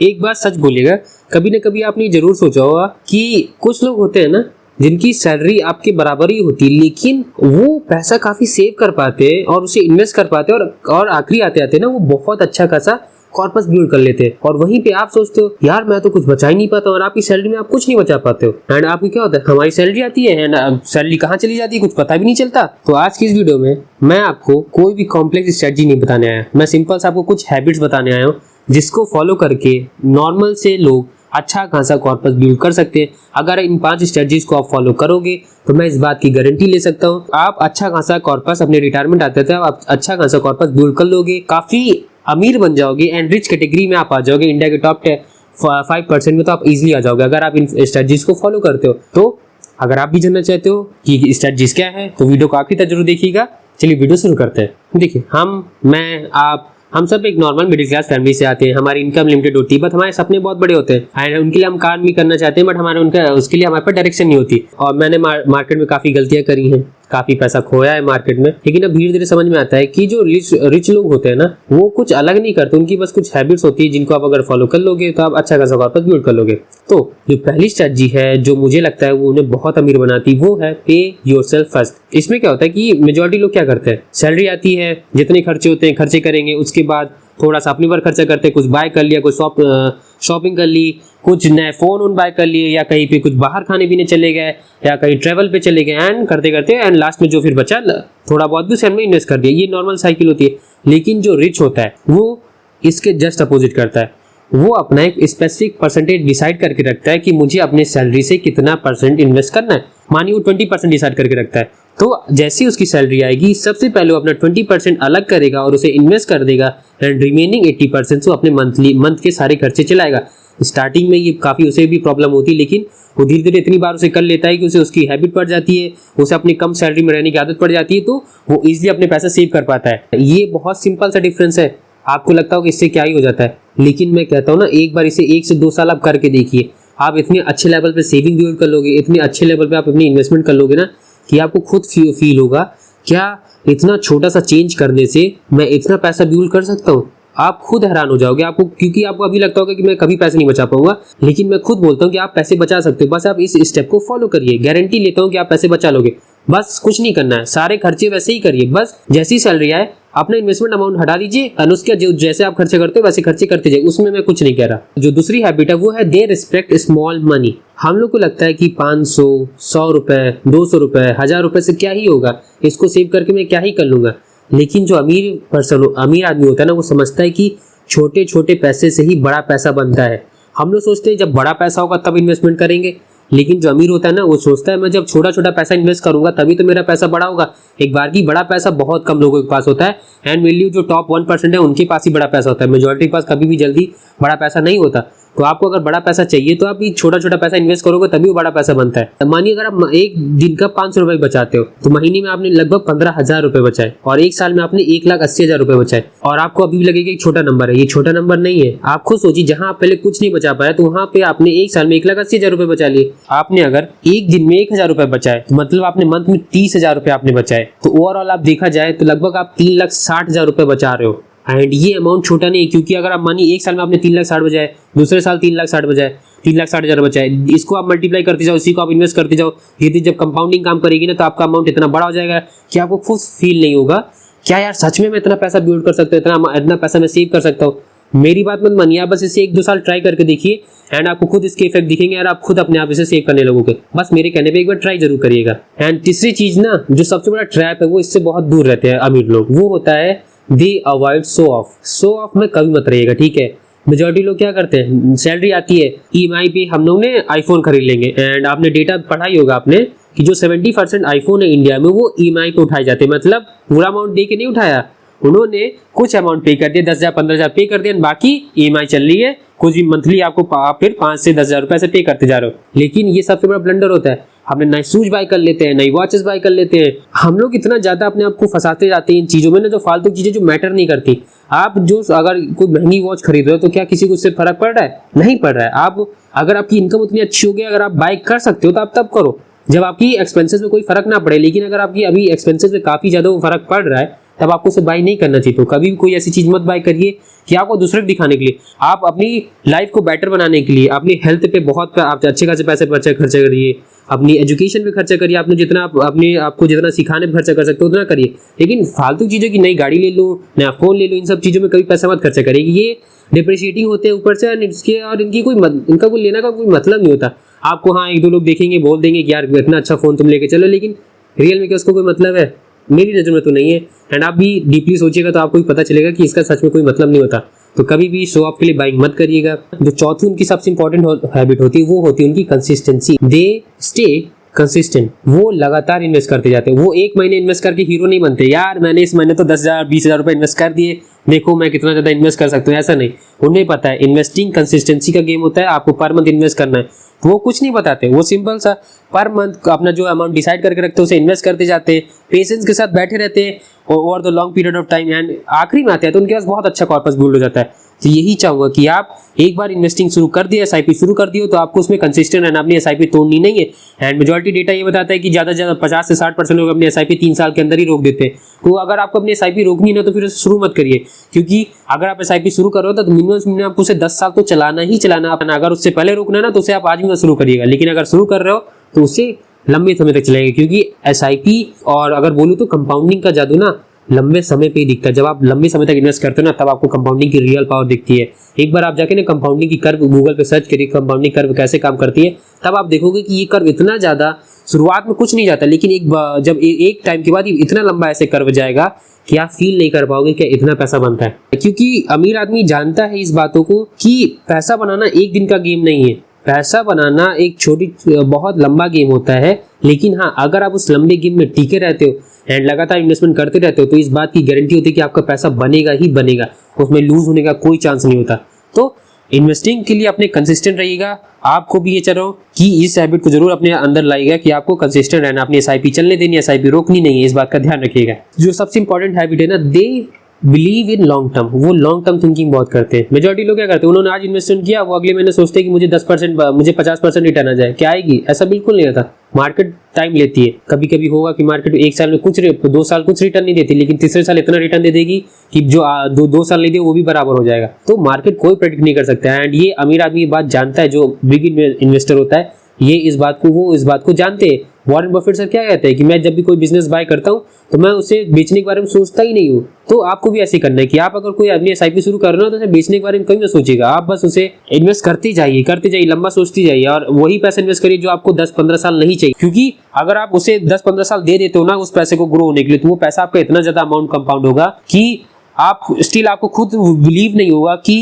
एक बात सच बोलिएगा, कभी ना कभी आपने जरूर सोचा होगा कि कुछ लोग होते हैं ना जिनकी सैलरी आपके बराबर ही होती है, लेकिन वो पैसा काफी सेव कर पाते हैं और उसे इन्वेस्ट कर पाते हैं और आखिरी आते आते ना वो बहुत अच्छा खासा कॉर्पस बिल्ड कर लेते हैं। और वहीं पे आप सोचते हो यार मैं तो कुछ बचा ही नहीं पाता, और आपकी सैलरी में आप कुछ नहीं बचा पाते हो। एंड आपको क्या होता है, हमारी सैलरी आती है एंड सैलरी कहाँ चली जाती है कुछ पता भी नहीं चलता। तो आज की इस वीडियो में मैं आपको कोई भी कॉम्प्लेक्स स्ट्रेटजी नहीं बताने आया, मैं सिंपल से आपको कुछ हैबिट्स बताने आया हूँ जिसको फॉलो करके नॉर्मल से लोग अच्छा खासा कॉर्पस बिल्ड कर सकते हैं। अगर इन 5 स्ट्रेटजीज को आप फॉलो करोगे तो मैं इस बात की गारंटी ले सकता हूँ आप अच्छा खासा कॉर्पस अपने रिटायरमेंट आते थे आप अच्छा खासा कॉर्पस बिल्ड कर लोगे, काफी अमीर बन जाओगे एंड रिच कैटेगरी में आप आ जाओगे। इंडिया के टॉप 5% में तो आप इजीली आ जाओगे अगर आप इन स्ट्रेटजीज को फॉलो करते हो। तो अगर आप भी जानना चाहते हो कि स्ट्रेटजीज क्या है तो वीडियो को आखिर तक जरूर देखिएगा। चलिए वीडियो शुरू करते हैं। देखिए हम सब एक नॉर्मल मिडिल क्लास फैमिली से आते हैं, हमारी इनकम लिमिटेड होती है, बट हमारे सपने बहुत बड़े होते हैं एंड उनके लिए हम काम भी करना चाहते हैं, बट उसके लिए हमारे पास डायरेक्शन नहीं होती। और मैंने मार्केट में काफी गलतियां करी हैं, काफी पैसा खोया है मार्केट में, लेकिन अब धीरे धीरे समझ में आता है कि जो रिच लोग होते हैं ना वो कुछ अलग नहीं करते, उनकी बस कुछ हैबिट्स होती है जिनको आप अगर फॉलो कर लोगे तो आप अच्छा खासा कॉर्पस बिल्ड कर लोगे। तो जो पहली स्ट्रेटजी है जो मुझे लगता है वो उन्हें बहुत अमीर बनाती वो है पे योरसेल्फ फर्स्ट। इसमें क्या होता है कि मेजॉरिटी लोग क्या करते हैं, सैलरी आती है, जितने खर्चे होते हैं खर्चे करेंगे, उसके बाद थोड़ा सा अपने पर खर्चा करते हैं, कुछ बाय कर लिया, कुछ शॉपिंग कर ली, कुछ नए फोन बाय कर लिए, या कहीं पे कुछ बाहर खाने पीने चले गए, या कहीं ट्रैवल पे चले गए, एंड करते करते एंड लास्ट में जो फिर बचा थोड़ा बहुत भी उसमें इन्वेस्ट कर दिया। ये नॉर्मल साइकिल होती है। लेकिन जो रिच होता है वो इसके जस्ट अपोजिट करता है, वो अपना एक स्पेसिफिक परसेंटेज डिसाइड करके रखता है कि मुझे अपने सैलरी से कितना परसेंट इन्वेस्ट करना है। मानिए वो 20% डिसाइड करके रखता है, तो जैसे उसकी सैलरी आएगी सबसे पहले वो अपना 20% अलग करेगा और उसे इन्वेस्ट कर देगा एंड रिमेनिंग 80% वो अपने मंथ के सारे खर्चे चलाएगा। स्टार्टिंग में ये काफी उसे भी प्रॉब्लम होती है, लेकिन वो धीरे धीरे इतनी बार उसे कर लेता है कि उसे उसकी हैबिट पड़ जाती है, उसे अपनी कम सैलरी में रहने की आदत पड़ जाती है, तो वो इजिली अपने पैसा सेव कर पाता है। ये बहुत सिंपल सा डिफरेंस है। आपको लगता हो कि इससे क्या ही हो जाता है, लेकिन मैं कहता हूँ ना एक बार इसे 1 से 2 साल आप करके देखिए, आप इतने अच्छे लेवल पे सेविंग बिल्ड कर लोगे, इतने अच्छे लेवल पे आप अपनी इन्वेस्टमेंट कर लोगे ना कि आपको खुद फील होगा क्या इतना छोटा सा चेंज करने से मैं इतना पैसा बिल्ड कर सकता हूँ। आप खुद हैरान हो जाओगे आपको, क्योंकि आपको अभी लगता होगा कि मैं कभी पैसे नहीं बचा पाऊंगा, लेकिन मैं खुद बोलता हूँ कि आप पैसे बचा सकते हो। बस आप इस स्टेप को फॉलो करिए, गारंटी लेता हूँ कि आप पैसे बचा लोगे। बस कुछ नहीं करना है, सारे खर्चे वैसे ही करिए, बस जैसी सैलरी आए अपना इन्वेस्टमेंट अमाउंट हटा दीजिए और उसके जो जैसे आप खर्चे करते हो वैसे खर्चे करते जाइए, उसमें मैं कुछ नहीं कह रहा। जो दूसरी हैबिट है वो है दे रिस्पेक्ट स्मॉल मनी। हम लोग को लगता है कि 500, 100 रुपए, 200 रुपए, 1000 रुपए से क्या ही होगा, इसको सेव करके मैं क्या ही कर लूंगा। लेकिन जो अमीर आदमी होता है ना वो समझता है कि छोटे छोटे पैसे से ही बड़ा पैसा बनता है। हम लोग सोचते हैं जब बड़ा पैसा होगा तब इन्वेस्टमेंट करेंगे, लेकिन जो अमीर होता है ना वो सोचता है मैं जब छोटा छोटा पैसा इन्वेस्ट करूंगा तभी तो मेरा पैसा बड़ा होगा। एक बार की बड़ा पैसा बहुत कम लोगों के पास होता है एंड मेनली जो टॉप 1% है उनके पास ही बड़ा पैसा होता है, मेजॉरिटी के पास कभी भी जल्दी बड़ा पैसा नहीं होता। तो आपको अगर बड़ा पैसा चाहिए तो आप छोटा छोटा पैसा इन्वेस्ट करोगे तभी वो बड़ा पैसा बनता है। मानिए अगर आप एक दिन का 500 रुपए बचाते हो तो महीने में आपने लगभग 15,000 रुपए बचाए और एक साल में आपने 1,80,000 रुपए बचाए। और आपको अभी भी लगेगा एक छोटा नंबर है, ये छोटा नंबर नहीं है। आप खुद सोचिए जहां आप पहले कुछ नहीं बचा पाया तो वहां पे आपने एक साल में 1,80,000 रुपए बचा लिए। आपने अगर एक दिन में 1,000 रुपए बचाए तो मतलब आपने मंथ में 30,000 रुपए आपने बचाए। तो ओवरऑल आप देखा जाए तो लगभग आप 3,60,000 रुपए बचा रहे हो। एंड ये अमाउंट छोटा नहीं है, क्योंकि अगर आप मानिए एक साल में आपने 3,60,000 बचाए, दूसरे साल 3,60,000 बचाए, 3,60,000 बचाए, इसको आप मल्टीप्लाई करते जाओ, इसी को आप इन्वेस्ट करते जाओ, धीरे जब कंपाउंडिंग काम करेगी ना तो आपका अमाउंट इतना बड़ा हो जाएगा कि आपको खुद फील नहीं होगा क्या यार सच में मैं इतना पैसा बिल्ड कर सकता हूँ, इतना पैसा मैं सेव कर सकता हूँ। मेरी बात मत मानिए, आप बस इसे 1-2 साल ट्राई करके देखिए एंड आपको खुद इसके इफेक्ट दिखेंगे और आप खुद अपने आप इसे सेव करने लगोगे। बस मेरे कहने पे एक बार ट्राई जरूर करिएगा। एंड तीसरी चीज ना जो सबसे बड़ा ट्रैप है वो इससे बहुत दूर रहते हैं अमीर लोग, वो होता है दे avoid show off. Show off में कभी मत रहिएगा, ठीक है। मेजॉरिटी लोग क्या करते हैं, सैलरी आती है ईएमआई पे हम लोग ने आईफोन खरीद लेंगे एंड आपने डेटा पढ़ा ही होगा आपने कि जो 70% आईफोन है इंडिया में वो ईएमआई पे उठाए जाते हैं। मतलब पूरा अमाउंट दे के नहीं उठाया, उन्होंने कुछ अमाउंट पे कर दिया, 10,000 15,000 पे कर दिया, बाकी ईएमआई चल रही है, कुछ भी मंथली आपको फिर 5 से 10,000 रुपए से पे करते जा रहे हो। लेकिन ये सबसे बड़ा ब्लंडर होता है। हमने नए शूज बाय कर लेते हैं, नई वॉचेस बाय कर लेते हैं। हम लोग इतना ज्यादा अपने आप को फंसाते जाते हैं इन चीजों में ना, जो फालतू चीजें जो मैटर नहीं करती। आप जो अगर कोई महंगी वॉच खरीद रहे हो तो क्या किसी को उससे फर्क पड़ रहा है? नहीं पड़ रहा है। आप अगर आपकी इनकम उतनी अच्छी होगी, अगर आप बाय कर सकते हो तो आप तब करो जब आपकी एक्सपेंसेस में कोई फर्क ना पड़े। लेकिन अगर आपकी अभी एक्सपेंसेस में काफी ज्यादा फर्क पड़ रहा है तब आपको उसे बाय नहीं करना चाहिए। तो कभी भी कोई ऐसी चीज मत बाय करिए कि आपको दूसरे को दिखाने के लिए, आप अपनी लाइफ को बेटर बनाने के लिए अपनी हेल्थ पे बहुत आप अच्छे खासे पैसे खर्चा करिए, अपनी एजुकेशन पे खर्चा करिए, आपने जितना अपने आपको जितना सिखाने पे खर्चा कर सकते हो उतना करिए। लेकिन फालतू चीज़ों की नई गाड़ी ले लो, नया फोन ले लो, इन सब चीज़ों में कभी पैसा मत खर्चा करेगी। ये डिप्रिशिएटिंग होते हैं ऊपर से, और इनका कोई लेना का कोई मतलब नहीं होता। आपको हाँ एक दो लोग देखेंगे, बोल देंगे कि यार इतना अच्छा फोन तुम लेके चलो, लेकिन रियल में क्या उसको कोई मतलब है? मेरी नज़र में तो नहीं है। एंड आप भी डीपली सोचिएगा तो आपको भी पता चलेगा कि इसका सच में कोई मतलब नहीं होता। तो कभी भी शो ऑफ के लिए बाइंग मत करिएगा। जो चौथी उनकी सबसे इंपॉर्टेंट हैबिट होती है वो होती है उनकी कंसिस्टेंसी। They stay consistent. वो लगातार इन्वेस्ट करते जाते हैं। वो एक महीने इन्वेस्ट करके हीरो नहीं बनते, यार मैंने इस महीने तो 10,000 20,000 रुपए इन्वेस्ट कर दिए, देखो मैं कितना ज़्यादा इन्वेस्ट कर सकता हूँ। ऐसा नहीं, उन्हें पता है इन्वेस्टिंग कंसिस्टेंसी का गेम होता है। आपको पर मंथ इन्वेस्ट करना है, तो वो कुछ नहीं बताते, वो सिंपल सा पर मंथ अपना जो अमाउंट डिसाइड करके रखते हैं उसे इन्वेस्ट करते जाते हैं, पेशेंस के साथ बैठे रहते हैं over the long period of time, and आखिरी में आते हैं तो उनके पास बहुत अच्छा कॉर्पस बिल्ड हो जाता है। तो यही चाहूँगा कि आप एक बार इन्वेस्टिंग शुरू कर दिए, एसआईपी शुरू कर दिए, तो आपको उसमें कंसिस्टेंट रहना, अपनी एसआईपी तोड़नी नहीं है। एंड मेजॉरिटी डेटा ये बताता है कि ज़्यादा से ज़्यादा 50 से 60% लोग अपनी एसआईपी 3 साल के अंदर ही रोक देते हैं। तो अगर आपको अपनी एसआईपी रोकनी ना तो फिर शुरू मत करिए, क्योंकि अगर आप एसआईपी शुरू कर रहे हो तो मिनिमम आपको उसे 10 साल तो चलाना ही चलाना। अगर उससे पहले रोकना है ना तो उसे आप आज भी मत शुरू करिएगा, लेकिन अगर शुरू कर रहे हो तो उसे लंबे समय तक चलेगा, क्योंकि एसआईपी और अगर बोलूँ तो कंपाउंडिंग का जादू ना लंबे समय पे ही दिखता है। जब आप लंबे समय तक इन्वेस्ट करते हो ना तब आपको कंपाउंडिंग की रियल पावर दिखती है। एक बार आप जाके ना कंपाउंडिंग की कर्व गूगल पे सर्च करिए, कंपाउंडिंग कर्व कैसे काम करती है, तब आप देखोगे कि ये कर्व इतना ज़्यादा शुरुआत में कुछ नहीं जाता, लेकिन जब एक टाइम के बाद इतना लंबा ऐसे कर्व जाएगा कि आप फील नहीं कर पाओगे कि इतना पैसा बनता है। क्योंकि अमीर आदमी जानता है इस बातों को कि पैसा बनाना एक दिन का गेम नहीं है, पैसा बनाना एक बहुत लंबा गेम होता है। लेकिन हाँ, अगर आप उस लंबे गेम में टिके रहते हो एंड लगातार इन्वेस्टमेंट करते रहते हो तो इस बात की गारंटी होती है कि आपका पैसा बनेगा ही बनेगा, उसमें लूज होने का कोई चांस नहीं होता। तो इन्वेस्टिंग के लिए अपने कंसिस्टेंट रहिएगा। आपको भी ये चाह रहा हूँ कि इस हैबिट को जरूर अपने अंदर लाइएगा कि आपको कंसिस्टेंट रहना, अपनी एसआईपी चलने देनी, एसआईपी रोकनी नहीं है, इस बात का ध्यान रखिएगा। जो सबसे इंपॉर्टेंट हैबिट है ना, they believe in long term. वो लॉन्ग टर्म थिंकिंग बहुत करते हैं। मेजॉरिटी लोग क्या करते हैं, उन्होंने आज इन्वेस्टमेंट किया, वो अगले महीने सोचते हैं कि मुझे 10% मुझे 50% रिटर्न आ जाए। क्या आएगी? ऐसा बिल्कुल नहीं आता। मार्केट टाइम लेती है। कभी कभी होगा कि मार्केट एक साल में कुछ 2 साल कुछ रिटर्न नहीं देती, लेकिन तीसरे साल इतना रिटर्न दे देगी कि जो 2 साल नहीं दे वो भी बराबर हो जाएगा। तो मार्केट कोई प्रेडिक्ट नहीं कर सकता है। एंड ये अमीर आदमी ये बात जानता है, जो बिग इन्वेस्टर होता है ये इस बात को जानते हैं। वॉरेन बफेट सर क्या कहते हैं कि मैं जब भी कोई बिजनेस बाय करता हूँ तो मैं उसे बेचने के बारे में सोचता ही नहीं हूँ। तो आपको भी ऐसे करना है कि आप अगर कोई अपनी एसआईपी शुरू कर रहे हो तो उसे बेचने के बारे में कभी मत सोचिएगा। आप बस उसे इन्वेस्ट करते जाइए, लंबा सोचते जाइए, और वही पैसा इन्वेस्ट करिए जो आपको 10-15 साल नहीं चाहिए। क्योंकि अगर आप उसे 10-15 साल दे देते हो ना उस पैसे को ग्रो होने के लिए, तो वो पैसा आपका इतना ज्यादा अमाउंट कंपाउंड होगा कि आपको खुद बिलीव नहीं होगा कि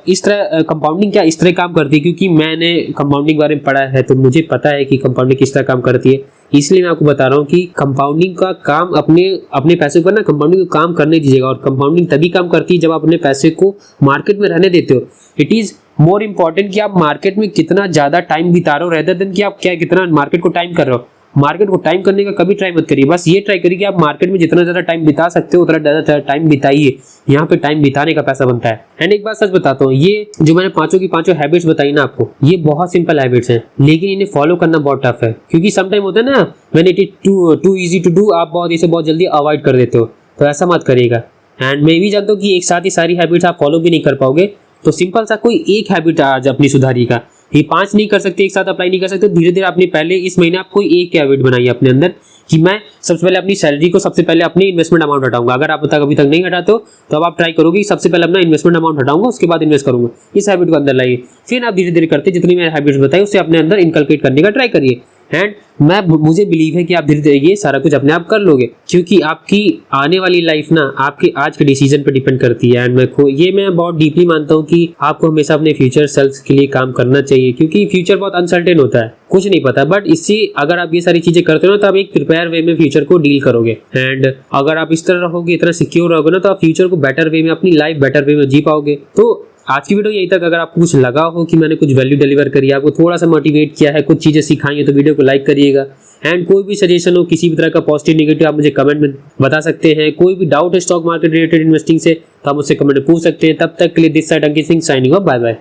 इस तरह कंपाउंडिंग क्या इस तरह काम करती है। क्योंकि मैंने कंपाउंडिंग के बारे में पढ़ा है तो मुझे पता है कि कंपाउंडिंग किस तरह काम करती है। इसलिए मैं आपको बता रहा हूँ कि कंपाउंडिंग का काम अपने पैसे पर ना कंपाउंडिंग को काम करने दीजिएगा। और कंपाउंडिंग तभी काम करती है जब आप अपने पैसे को मार्केट में रहने देते हो। इट इज मोर इम्पॉर्टेंट कि आप मार्केट में कितना ज्यादा टाइम बिता रहे हो रेदर देन कि आप कितना मार्केट को टाइम कर रहे हो। मार्केट को टाइम करने का कभी ट्राई मत करिए, बस ये ट्राई करिए कि आप मार्केट में जितना ज्यादा टाइम बिता सकते हो उतना ज्यादा टाइम बिताइए। यहाँ पे टाइम बिताने का पैसा बनता है। एंड एक बात सच बताता हूँ, ये जो मैंने पांचों की पांचों हैबिट्स बताई ना आपको, ये बहुत सिंपल हैबिट्स हैं, लेकिन इन्हें फॉलो करना बहुत टफ है। क्योंकि समटाइम होता है ना, when it is too easy to do, आप इसे बहुत जल्दी अवॉइड कर देते हो। तो ऐसा मत करिएगा। एंड मैं भी जानता हूँ कि एक साथ ही सारी हैबिट्स आप फॉलो भी नहीं कर पाओगे। तो सिंपल सा कोई एक हैबिट आज अपनी सुधारिएगा। ये 5 नहीं कर सकते, एक साथ अप्लाई नहीं कर सकते। धीरे धीरे आपने पहले इस महीने आप कोई एक हैबिट बनाइए अपने अंदर कि मैं सबसे पहले अपनी सैलरी को सबसे पहले अपने इन्वेस्टमेंट अमाउंट हटाऊंगा। अगर आप अभी तक नहीं हटाते हो तो अब आप ट्राई करोगे सबसे पहले अपना इन्वेस्टमेंट अमाउंट हटाऊंगा, उसके बाद इन्वेस्ट करूंगा। इस हैबिट को अंदर लाइए। फिर आप धीरे धीरे करते जितनी मैंने हैबिट्स बताई उससे अपने अंदर इनकलकेट करने का ट्राई करिए। एंड मुझे बिलीव है कि आप धीरे धीरे ये सारा कुछ अपने आप कर लोगे, क्योंकि आपकी आने वाली लाइफ ना आपके आज के डिसीजन पर डिपेंड करती है। एंड मैं बहुत डीपली मानता हूँ कि आपको हमेशा अपने फ्यूचर सेल्फ के लिए काम करना चाहिए, क्योंकि फ्यूचर बहुत अनसर्टेन होता है, कुछ नहीं पता। बट इससे अगर आप ये सारी चीजें करते हो ना तो आप एक प्रिपेयर वे में फ्यूचर को डील करोगे। एंड अगर आप इस तरह रहोगे, इतना सिक्योर रहोगे ना, तो आप फ्यूचर को बेटर वे में, अपनी लाइफ बेटर वे में जी पाओगे। तो आज की वीडियो यही तक। अगर आपको कुछ लगा हो कि मैंने कुछ वैल्यू डिलीवर करी, आपको थोड़ा सा मोटिवेट किया है, कुछ चीजें सिखाई है, तो वीडियो को लाइक करिएगा। एंड कोई भी सजेशन हो, किसी भी तरह का पॉजिटिव नेगेटिव, आप मुझे कमेंट में बता सकते हैं। कोई भी डाउट है स्टॉक मार्केट रिलेटेड इन्वेस्टिंग से तो आप मुझसे कमेंट में पूछ सकते हैं। तब तक के लिए this side Ankit Singh signing off, bye bye.